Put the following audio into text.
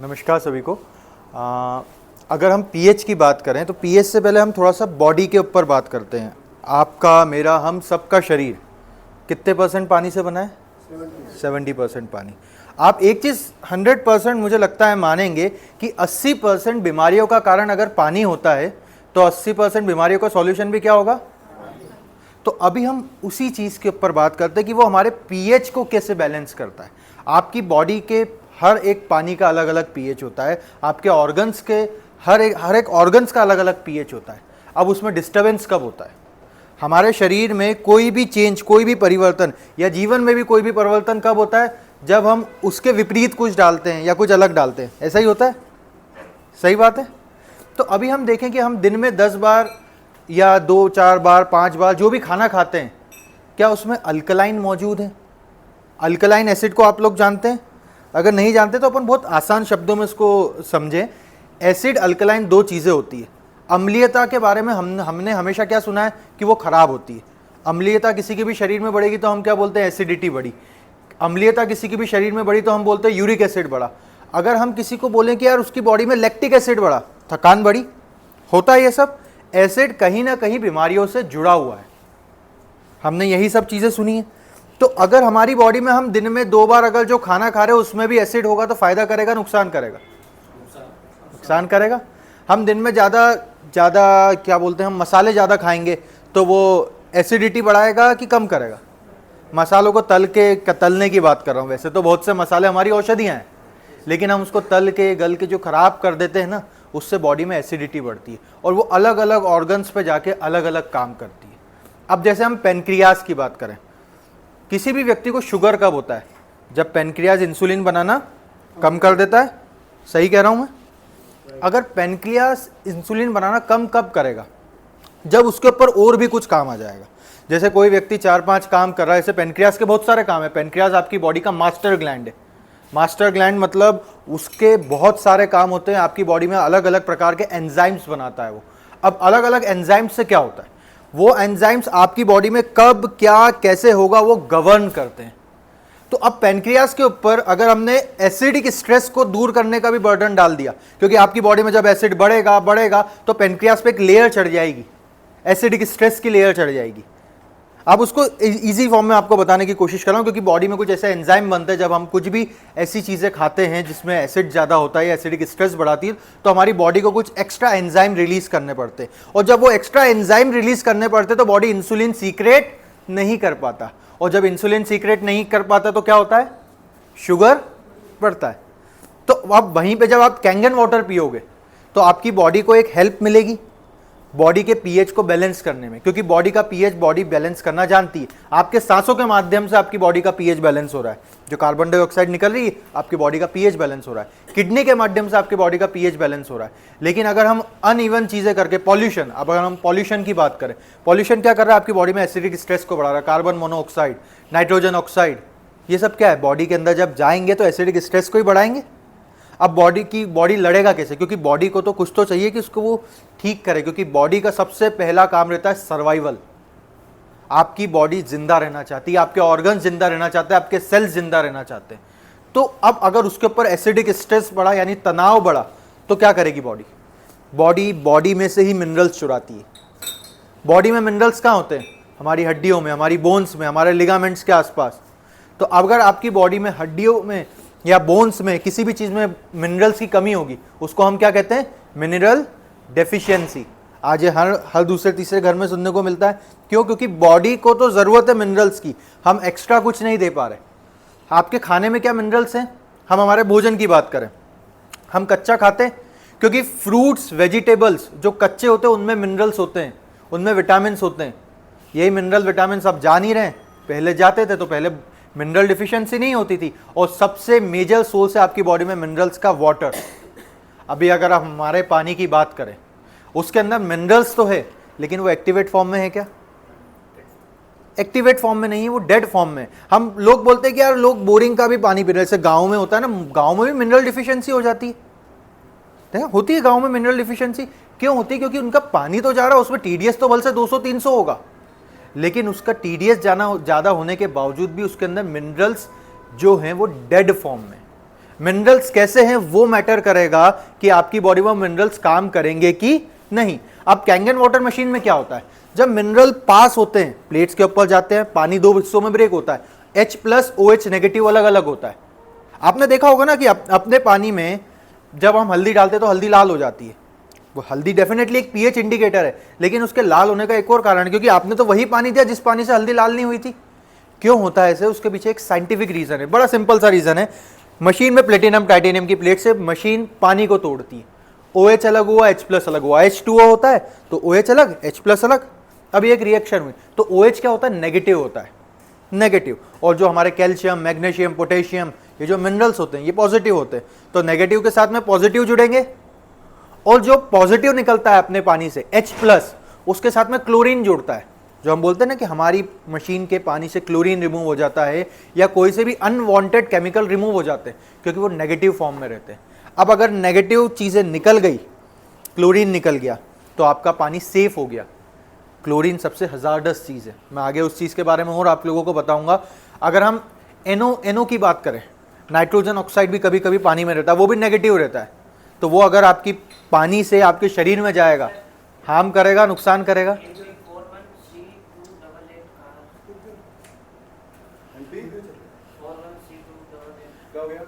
नमस्कार सभी को। अगर हम पीएच की बात करें तो पीएच से पहले हम थोड़ा सा बॉडी के ऊपर बात करते हैं। आपका, मेरा, हम सबका शरीर कितने परसेंट पानी से बना है? 70% पानी। आप एक चीज़ 100% मुझे लगता है मानेंगे कि 80% बीमारियों का कारण अगर पानी होता है तो 80% बीमारियों का सॉल्यूशन भी क्या होगा? तो अभी हम उसी चीज़ के ऊपर बात करते हैं कि वो हमारे पीएच को कैसे बैलेंस करता है। आपकी बॉडी के हर एक पानी का अलग अलग पीएच होता है, आपके ऑर्गन्स के हर एक ऑर्गन्स का अलग अलग पीएच होता है। अब उसमें डिस्टर्बेंस कब होता है? हमारे शरीर में कोई भी चेंज, कोई भी परिवर्तन या जीवन में भी कोई भी परिवर्तन कब होता है? जब हम उसके विपरीत कुछ डालते हैं या कुछ अलग डालते हैं। ऐसा ही होता है, सही बात है। तो अभी हम देखें कि हम दिन में 10 बार या 2-4 बार 5 बार जो भी खाना खाते हैं, क्या उसमें अल्कलाइन मौजूद है? अल्कलाइन एसिड को आप लोग जानते हैं? अगर नहीं जानते तो अपन बहुत आसान शब्दों में इसको समझें। एसिड अल्कलाइन दो चीज़ें होती है। अम्लीयता के बारे में हमने हमेशा क्या सुना है कि वो खराब होती है। अम्लीयता किसी के भी शरीर में बढ़ेगी तो हम क्या बोलते हैं? एसिडिटी बढ़ी। अम्लीयता किसी के भी शरीर में बढ़ी तो हम बोलते हैं यूरिक एसिड बढ़ा। अगर हम किसी को बोलें कि यार उसकी बॉडी में लैक्टिक एसिड बढ़ा, थकान बढ़ी, होता है ये सब। एसिड कहीं ना कहीं बीमारियों से जुड़ा हुआ है। हमने यही सब चीज़ें सुनी है। तो अगर हमारी बॉडी में हम दिन में 2 बार अगर जो खाना खा रहे हो उसमें भी एसिड होगा तो फायदा करेगा, नुकसान करेगा? नुकसान करेगा। हम दिन में ज़्यादा क्या बोलते हैं, हम मसाले ज़्यादा खाएंगे तो वो एसिडिटी बढ़ाएगा कि कम करेगा? मसालों को तलने की बात कर रहा हूँ। वैसे तो बहुत से मसाले हमारी औषधियाँ हैं, लेकिन हम उसको तल के गल के जो खराब कर देते हैं ना, उससे बॉडी में एसिडिटी बढ़ती है और वो अलग अलग ऑर्गन्स पे जाके अलग अलग काम करती है। अब जैसे हम पेनक्रियाज की बात करें, किसी भी व्यक्ति को शुगर कब होता है? जब पेनक्रियाज इंसुलिन बनाना कम कर देता है। सही कह रहा हूं मैं? अगर पेनक्रियाज इंसुलिन बनाना कम कब करेगा? जब उसके ऊपर और भी कुछ काम आ जाएगा। जैसे कोई व्यक्ति 4-5 काम कर रहा है, जैसे पेनक्रियाज के बहुत सारे काम है। पेनक्रियाज आपकी बॉडी का मास्टर ग्लैंड है। मास्टर ग्लैंड मतलब उसके बहुत सारे काम होते हैं। आपकी बॉडी में अलग अलग प्रकार के एंजाइम्स बनाता है वो। अब अलग अलग एंजाइम्स से क्या होता है? वो एंजाइम्स आपकी बॉडी में कब क्या कैसे होगा वो गवर्न करते हैं। तो अब पेनक्रियाज के ऊपर अगर हमने एसिडिक स्ट्रेस को दूर करने का भी बर्डन डाल दिया, क्योंकि आपकी बॉडी में जब एसिड बढ़ेगा तो पेनक्रियाज पे एक लेयर चढ़ जाएगी, एसिडिक स्ट्रेस की लेयर चढ़ जाएगी। अब उसको इजी फॉर्म में आपको बताने की कोशिश कर रहा हूं, क्योंकि बॉडी में कुछ ऐसे एंजाइम बनते हैं जब हम कुछ भी ऐसी चीजें खाते हैं जिसमें एसिड ज्यादा होता है या एसिडिक स्ट्रेस बढ़ाती है, तो हमारी बॉडी को कुछ एक्स्ट्रा एंजाइम रिलीज करने पड़ते हैं। और जब वो एक्स्ट्रा एंजाइम रिलीज करने पड़ते तो बॉडी इंसुलिन सीक्रेट नहीं कर पाता, और जब इंसुलिन सीक्रेट नहीं कर पाता तो क्या होता है? शुगर बढ़ता है। तो अब वहीं पे जब आप कैंगन वाटर पियोगे तो आपकी बॉडी को एक हेल्प मिलेगी बॉडी के पीएच को बैलेंस करने में, क्योंकि बॉडी का पीएच बॉडी बैलेंस करना जानती है। आपके सांसों के माध्यम से आपकी बॉडी का पीएच बैलेंस हो रहा है। जो कार्बन डाइऑक्साइड निकल रही है, आपकी बॉडी का पीएच बैलेंस हो रहा है। किडनी के माध्यम से आपकी बॉडी का पीएच बैलेंस हो रहा है। लेकिन अगर हम अनइवन चीजें करके, पॉल्यूशन, अब अगर हम पॉल्यूशन की बात करें, पॉल्यूशन क्या कर रहा है? आपकी बॉडी में एसिडिक स्ट्रेस को बढ़ा रहा है। कार्बन मोनोऑक्साइड, नाइट्रोजन ऑक्साइड, ये सब क्या है? बॉडी के अंदर जब जाएंगे तो एसिडिक स्ट्रेस को ही बढ़ाएंगे। अब बॉडी लड़ेगा कैसे? क्योंकि बॉडी को तो कुछ तो चाहिए कि उसको वो ठीक करे, क्योंकि बॉडी का सबसे पहला काम रहता है सर्वाइवल। आपकी बॉडी जिंदा रहना चाहती है, आपके ऑर्गन जिंदा रहना चाहते हैं, आपके सेल्स जिंदा रहना चाहते हैं। तो अब अगर उसके ऊपर एसिडिक स्ट्रेस बढ़ा यानी तनाव बढ़ा तो क्या करेगी बॉडी में से ही मिनरल्स चुराती है। बॉडी में मिनरल्स कहाँ होते हैं? हमारी हड्डियों में, हमारी बोन्स में, हमारे लिगामेंट्स के आसपास। तो अगर आपकी बॉडी में हड्डियों में या बोन्स में किसी भी चीज में मिनरल्स की कमी होगी, उसको हम क्या कहते हैं? Mineral deficiency. आज ये हर दूसरे तीसरे घर में सुनने को मिलता है। क्यों? क्योंकि बॉडी को तो जरूरत है मिनरल्स की, हम एक्स्ट्रा कुछ नहीं दे पा रहे। आपके खाने में क्या मिनरल्स हैं? हम हमारे भोजन की बात करें, हम कच्चा खाते हैं, क्योंकि फ्रूट्स, वेजिटेबल्स जो कच्चे होते हैं उनमें मिनरल्स होते हैं, उनमें विटामिन होते हैं। यही मिनरल विटामिन अब जा नहीं रहे, पहले जाते थे। तो पहले मिनरल डिफिशिएंसी नहीं होती थी, और सबसे मेजर सोर्स है आपकी बॉडी में मिनरल्स का वाटर। अभी अगर आप हमारे पानी की बात करें, उसके अंदर मिनरल्स तो है, लेकिन वो एक्टिवेट फॉर्म में है क्या? एक्टिवेट फॉर्म में नहीं है, वो डेड फॉर्म में। हम लोग बोलते हैं कि यार लोग बोरिंग का भी पानी पी रहे हैं, जैसे गाँव में होता है ना, गाँव में भी मिनरल डिफिशियंसी हो जाती है। होती है गाँव में मिनरल डिफिशियंसी। क्यों होती है? क्योंकि उनका पानी तो जा रहा है, उसमें टीडीएस तो बल से 200-300 होगा, लेकिन उसका टीडीएस ज़्यादा होने के बावजूद भी उसके अंदर मिनरल्स जो हैं वो डेड फॉर्म में। मिनरल्स कैसे हैं वो मैटर करेगा कि आपकी बॉडी में मिनरल्स काम करेंगे कि नहीं। अब कैंगन वाटर मशीन में क्या होता है, जब मिनरल पास होते हैं प्लेट्स के ऊपर जाते हैं, पानी दो हिस्सों में ब्रेक होता है, H प्लस OH नेगेटिव अलग अलग होता है। आपने देखा होगा ना कि अपने पानी में जब हम हल्दी डालते हैं तो हल्दी लाल हो जाती है। वो हल्दी डेफिनेटली एक पीएच इंडिकेटर है, लेकिन उसके लाल होने का एक और कारण है, क्योंकि आपने तो वही पानी दिया जिस पानी से हल्दी लाल नहीं हुई थी। क्यों होता है ऐसे, उसके पीछे एक साइंटिफिक रीजन है, बड़ा सिंपल सा रीजन है। मशीन में प्लेटिनम टाइटेनियम की प्लेट से मशीन पानी को तोड़ती है, OH अलग हुआ, H प्लस अलग हुआ, H2O होता है तो OH अलग, H प्लस अलग। अभी एक रिएक्शन हुई तो OH क्या होता है, नेगेटिव होता है, नेगेटिव। और जो हमारे कैल्शियम, मैग्नीशियम, पोटेशियम, ये जो मिनरल्स होते हैं ये पॉजिटिव होते हैं, तो नेगेटिव के साथ में पॉजिटिव जुड़ेंगे, और जो पॉजिटिव निकलता है अपने पानी से H प्लस, उसके साथ में क्लोरीन जुड़ता है। जो हम बोलते हैं ना कि हमारी मशीन के पानी से क्लोरीन रिमूव हो जाता है, या कोई से भी अनवांटेड केमिकल रिमूव हो जाते हैं, क्योंकि वो नेगेटिव फॉर्म में रहते हैं। अब अगर नेगेटिव चीज़ें निकल गई, क्लोरीन निकल गया, तो आपका पानी सेफ हो गया। क्लोरीन सबसे हजार्डस चीज़ है, मैं आगे उस चीज़ के बारे में और आप लोगों को बताऊंगा। अगर हम NO की बात करें, नाइट्रोजन ऑक्साइड भी कभी कभी पानी में रहता है, वो भी नेगेटिव रहता है, तो वो अगर आपकी पानी से आपके शरीर में जाएगा, हार्म करेगा, नुकसान करेगा।